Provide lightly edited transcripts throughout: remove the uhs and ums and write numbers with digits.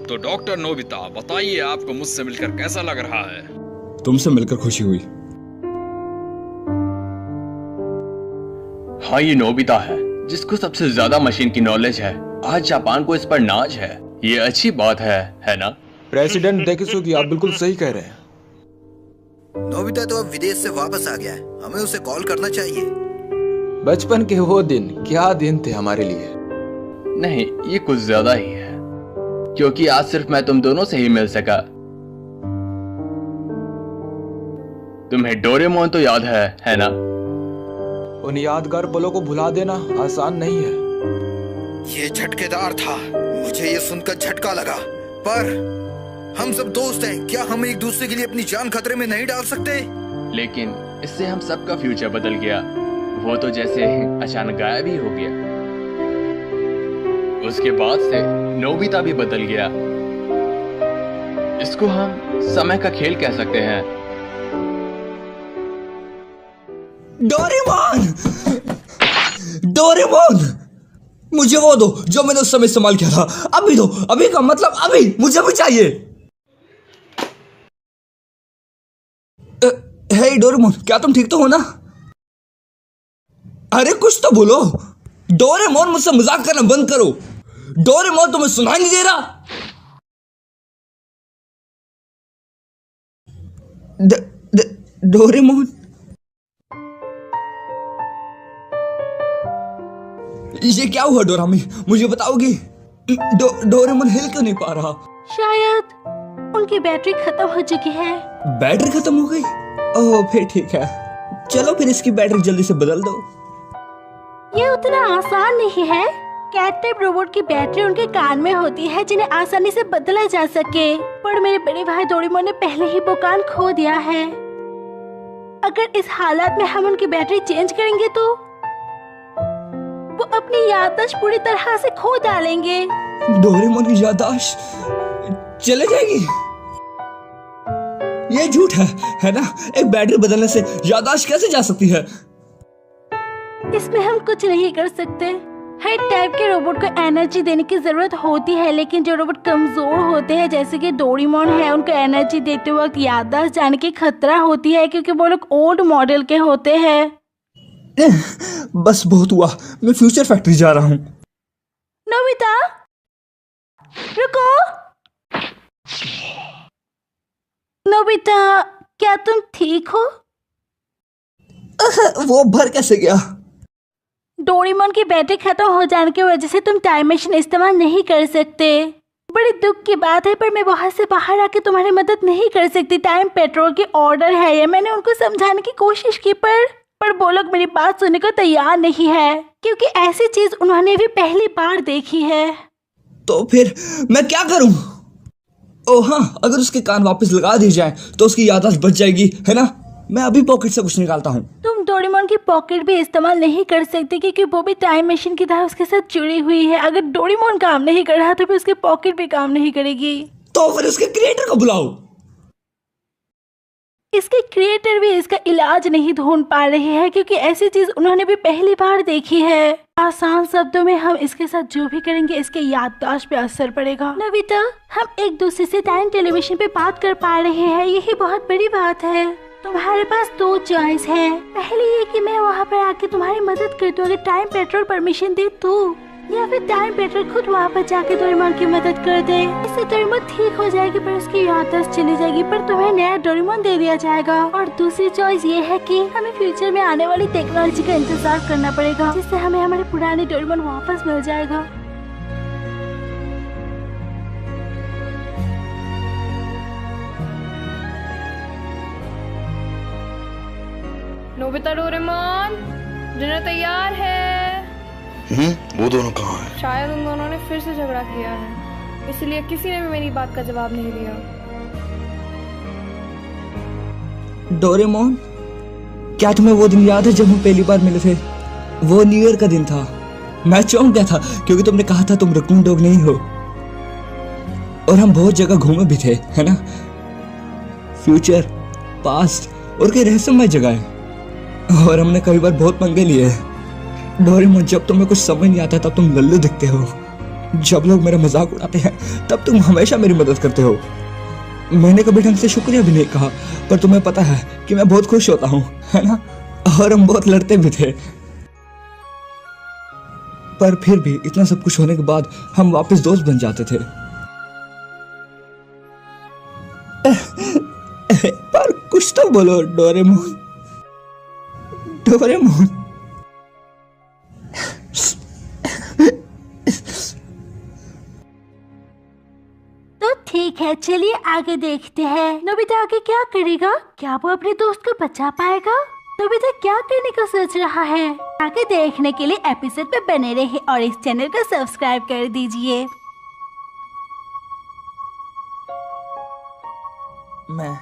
तो doctor Nobita, बताइए आपको मुझसे मिलकर कैसा लग रहा है? तुमसे मिलकर खुशी हुई। हाँ, ये नोबिता है जिसको सबसे ज्यादा मशीन की नॉलेज है। आज जापान को इस पर नाज है। ये अच्छी बात है ना? प्रेसिडेंट डेकिसुगी, आप बिल्कुल सही कह रहे हैं। नोबिता तो अब विदेश से वापस आ गया है, हमें उसे कॉल करना चाहिए। बचपन के वो दिन क्या दिन थे हमारे लिए। नहीं, ये कुछ ज्यादा ही है, क्योंकि आज सिर्फ मैं तुम दोनों से ही मिल सका। तुम्हें डोरेमोन तो याद है ना? उन यादगार पलों को भुला देना आसान नहीं है। ये झटकेदार था, मुझे ये सुनकर झटका लगा। पर हम सब दोस्त हैं, क्या हम एक दूसरे के लिए अपनी जान खतरे में नहीं डाल सकते? लेकिन इससे हम सबका फ्यूचर बदल गया। वो तो जैसे अचानक गायब ही हो गया। उसके बाद से नोबिता भी बदल गया। इसको हम समय का खेल कह सकते हैं। डोरेमोन! डोरेमोन! मुझे वो दो जो मैंने उस समय इस्तेमाल किया था। अभी दो, अभी का मतलब अभी, मुझे भी चाहिए। हे डोरेमोन, क्या तुम ठीक तो हो ना? अरे कुछ तो बोलो। डोरेमोन, मुझसे मजाक करना बंद करो। डोरेमोन, तुम्हें सुनाई नहीं दे रहा? डोरेमोन, ये क्या हुआ डोरामी? मुझे बताओगी? डोरेमोन हिल क्यों नहीं पा रहा? शायद उनकी बैटरी खत्म हो चुकी है। बैटरी खत्म हो गई? ओह, फिर ठीक है। चलो फिर इसकी बैटरी जल्दी से बदल दो। ये उतना आसान नहीं है। कैट टाइप रोबोट की बैटरी उनके कान में होती है जिन्हें आसानी से बदला जा सके। पर मेरे बड़े भाई डोरेमोन ने पहले ही वो कान खो दिया है। अगर इस हालात में हम उनकी बैटरी चेंज करेंगे तो वो अपनी याददाश्त पूरी तरह से खो डालेंगे। डोरेमोन की याददाश्त चले जाएगी? ये झूठ है ना? एक बैटरी बदलने से याददाश्त कैसे जा सकती है? इसमें हम कुछ नहीं कर सकते। हर टाइप के रोबोट को एनर्जी देने की जरूरत होती है, लेकिन जो रोबोट कमजोर होते हैं जैसे कि डोरेमोन है, उनको एनर्जी देते वक्त याददाश्त जाने की खतरा होती है क्योंकि वो लोग ओल्ड मॉडल के होते हैं। बस बहुत हुआ, मैं फ्यूचर फैक्ट्री जा रहा हूँ। नोबिता, रुको। नोबिता, क्या तुम ठीक हो? वो भर कैसे गया? डोरेमोन की बैटरी खत्म हो जाने की वजह से तुम टाइम मशीन इस्तेमाल नहीं कर सकते। बड़ी दुख की बात है, पर मैं वहां से बाहर आके तुम्हारी मदद नहीं कर सकती। टाइम पेट्रोल की ऑर्डर है ये। मैंने उनको समझाने की कोशिश की पर वो लोग मेरी बात सुनने को तैयार नहीं है, क्योंकि ऐसी चीज उन्होंने भी पहली बार देखी है। तो फिर मैं क्या करूं? ओह हाँ, अगर उसके कान वापस लगा दी जाए तो उसकी याददाश्त बच जाएगी, है ना? मैं अभी पॉकेट से कुछ निकालता हूँ। तुम डोरेमोन की पॉकेट भी इस्तेमाल नहीं कर सकते क्योंकि वो भी टाइम मशीन की तरह उसके साथ जुड़ी हुई है। अगर डोरेमोन काम नहीं कर रहा तो फिर उसकी पॉकेट भी काम नहीं करेगी। तो फिर उसके क्रिएटर को बुलाओ। इसके क्रिएटर भी इसका इलाज नहीं ढूंढ पा रहे हैं क्योंकि ऐसी चीज उन्होंने भी पहली बार देखी है। आसान शब्दों में हम इसके साथ जो भी करेंगे इसके याददाश्त पे असर पड़ेगा। नोबिता, हम एक दूसरे से टाइम टेलीविजन पे बात कर पा रहे हैं, यही बहुत बड़ी बात है। तुम्हारे पास दो चॉइस है। पहली ये कि मैं वहाँ पर आके तुम्हारी मदद कर दूँ अगर टाइम पेट्रोल परमिशन दे तो, या फिर टाइम पेट्रोल खुद वहाँ पर जाके डोरेमोन की मदद कर दे। इससे डोरेमोन ठीक हो जाएगी पर उसकी याददाश्त चली जाएगी, पर तुम्हें नया डोरेमोन दे दिया जाएगा। और दूसरी चॉइस ये है कि हमें फ्यूचर में आने वाली टेक्नोलॉजी का इंतजार करना पड़ेगा जिससे हमें हमारे पुराने डोरेमोन वापस मिल जाएगा। नोबिता, डोरेमोन, डिनर तैयार है। वो दोनों कहाँ हैं? शायद उन दोनों ने फिर से झगड़ा किया है, इसलिए किसी ने भी मेरी बात का जवाब नहीं दिया। डोरेमोन, क्या तुम्हें वो दिन याद है जब हम पहली बार मिले थे? वो न्यू ईयर का दिन था। मैं चौंक गया था क्योंकि तुमने कहा था तुम रकून डॉग नहीं हो। और हम बहुत जगह घूमे भी थे, है ना? फ्यूचर, पास्ट और कई रहस्यमय जगह है। और हमने कई बार बहुत पंगे लिए हैं। डोरेमोन, जब तुम्हें कुछ समझ नहीं आता तब तुम लल्लू दिखते हो। जब लोग मेरा मजाक उड़ाते हैं तब तुम हमेशा मेरी मदद करते हो। मैंने कभी ढंग से शुक्रिया भी नहीं कहा, पर तुम्हें पता है कि मैं बहुत खुश होता हूँ, है ना? और हम बहुत लड़ते भी थे, पर फिर भी इतना सब कुछ होने के बाद हम वापस दोस्त बन जाते थे। पर कुछ तो बोलो डोरेमोन। डोरेमोन। तो ठीक है, चलिए आगे देखते हैं। नोबिता आगे क्या करेगा? क्या वो अपने दोस्त को बचा पाएगा? नोबिता क्या करने का सोच रहा है? आगे देखने के लिए एपिसोड पे बने रहिए और इस चैनल को सब्सक्राइब कर दीजिए। मैं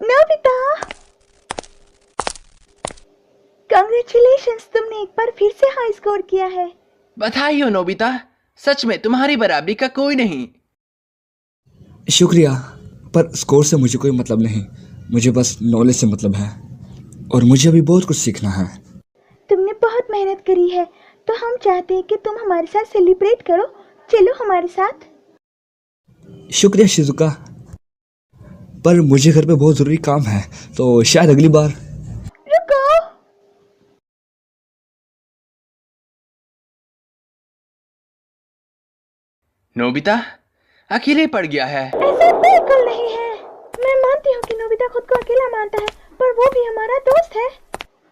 नोबिता, कांग्रेचुलेशंस, तुमने एक बार फिर से हाई स्कोर किया है। बधाई हो नोबिता, सच में तुम्हारी बराबरी का कोई नहीं। शुक्रिया, पर स्कोर से मुझे कोई मतलब नहीं। मुझे बस नॉलेज से मतलब है और मुझे अभी बहुत कुछ सीखना है। तुमने बहुत मेहनत करी है, तो हम चाहते हैं कि तुम हमारे साथ सेलिब्रेट करो। चलो हमारे साथ। शुक्रिया शिजुका, पर मुझे घर पे बहुत जरूरी काम है, तो शायद अगली बार। रुको, नोबिता अकेले पड़ गया है। ऐसा बिल्कुल नहीं है। मैं मानती हूँ कि नोबिता खुद को अकेला मानता है, पर वो भी हमारा दोस्त है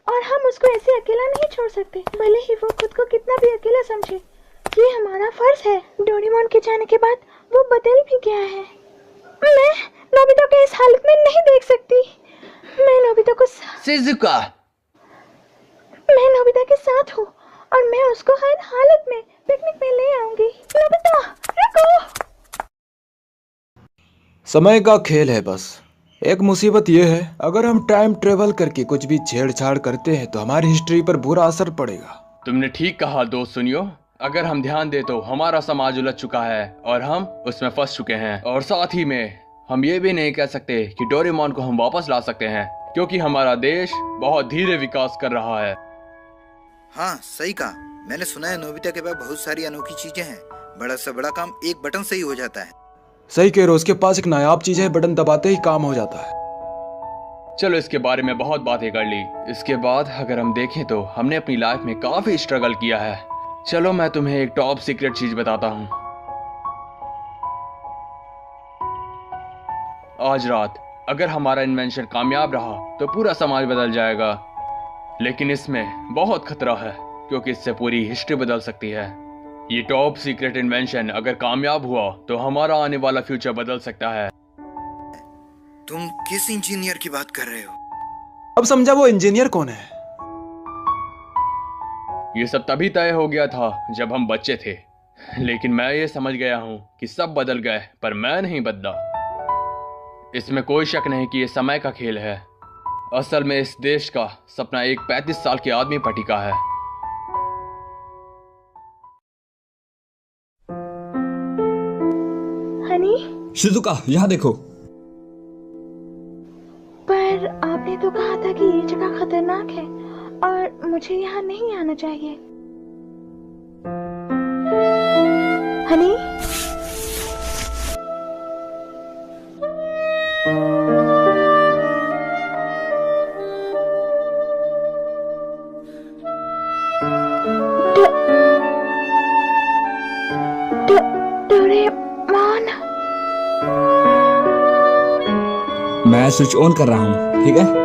और हम उसको ऐसे अकेला नहीं छोड़ सकते, भले ही वो खुद को कितना भी अकेला समझे। ये हमारा फर्ज है। डोरेमोन के जाने के बाद वो बदल भी गया है। मैं नोबिता को इस हालत में नहीं देख सकती। मैं नोबिता को शिजुका, मैं नोबिता के साथ हूँ और मैं उसको हर हालत में पिकनिक में ले आऊंगी। नोबिता रुको। समय का खेल है बस। एक मुसीबत यह है, अगर हम टाइम ट्रेवल करके कुछ भी छेड़छाड़ करते हैं तो हमारी हिस्ट्री पर बुरा असर पड़ेगा। तुमने ठीक कहा दोस्त। सुनियो, अगर हम ध्यान दे तो हमारा समाज उलझ चुका है और हम उसमें फंस चुके हैं। और साथ ही में हम ये भी नहीं कह सकते कि डोरेमोन को हम वापस ला सकते हैं, क्योंकि हमारा देश बहुत धीरे विकास कर रहा है। हाँ सही कहा। मैंने सुना है नोबिता के पास बहुत सारी अनोखी चीजें हैं। बड़ा से बड़ा काम एक बटन से ही हो जाता है। सही कह रहे हो, उसके पास एक नायाब चीज है, बटन दबाते ही काम हो जाता है। चलो इसके बारे में बहुत बातें कर ली। इसके बाद अगर हम देखें तो हमने अपनी लाइफ में काफी स्ट्रगल किया है। चलो मैं तुम्हें एक टॉप सीक्रेट चीज बताता हूँ। आज रात अगर हमारा इन्वेंशन कामयाब रहा तो पूरा समाज बदल जाएगा, लेकिन इसमें बहुत खतरा है क्योंकि इससे पूरी हिस्ट्री बदल सकती है। ये टॉप सीक्रेट इन्वेंशन अगर कामयाब हुआ तो हमारा आने वाला फ्यूचर बदल सकता है। तुम किस इंजीनियर की बात कर रहे हो? अब समझा वो इंजीनियर कौन है। ये सब तभी तय हो गया था जब हम बच्चे थे, लेकिन मैं ये समझ गया हूँ कि सब बदल गए पर मैं नहीं बदला। इसमें कोई शक नहीं कि ये समय का खेल है। असल में इस देश का सपना एक 35 साल के आदमी पर टिका है। हनी, शिजुका यहाँ देखो। पर आपने तो कहा था कि ये जगह खतरनाक है और मुझे यहाँ नहीं आना चाहिए। हनी, डोरेमोन। मैं स्विच ऑन कर रहा हूँ, ठीक है?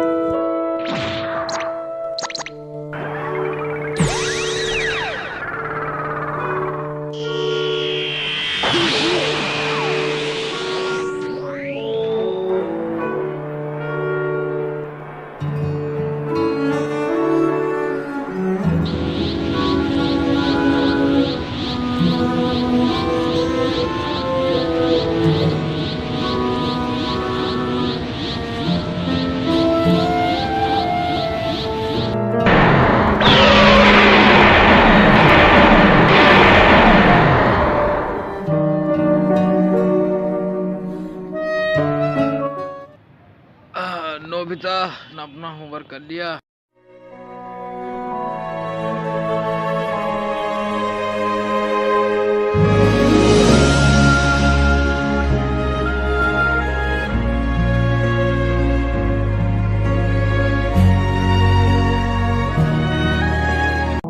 नोबिता, अपना होमवर्क कर लिया?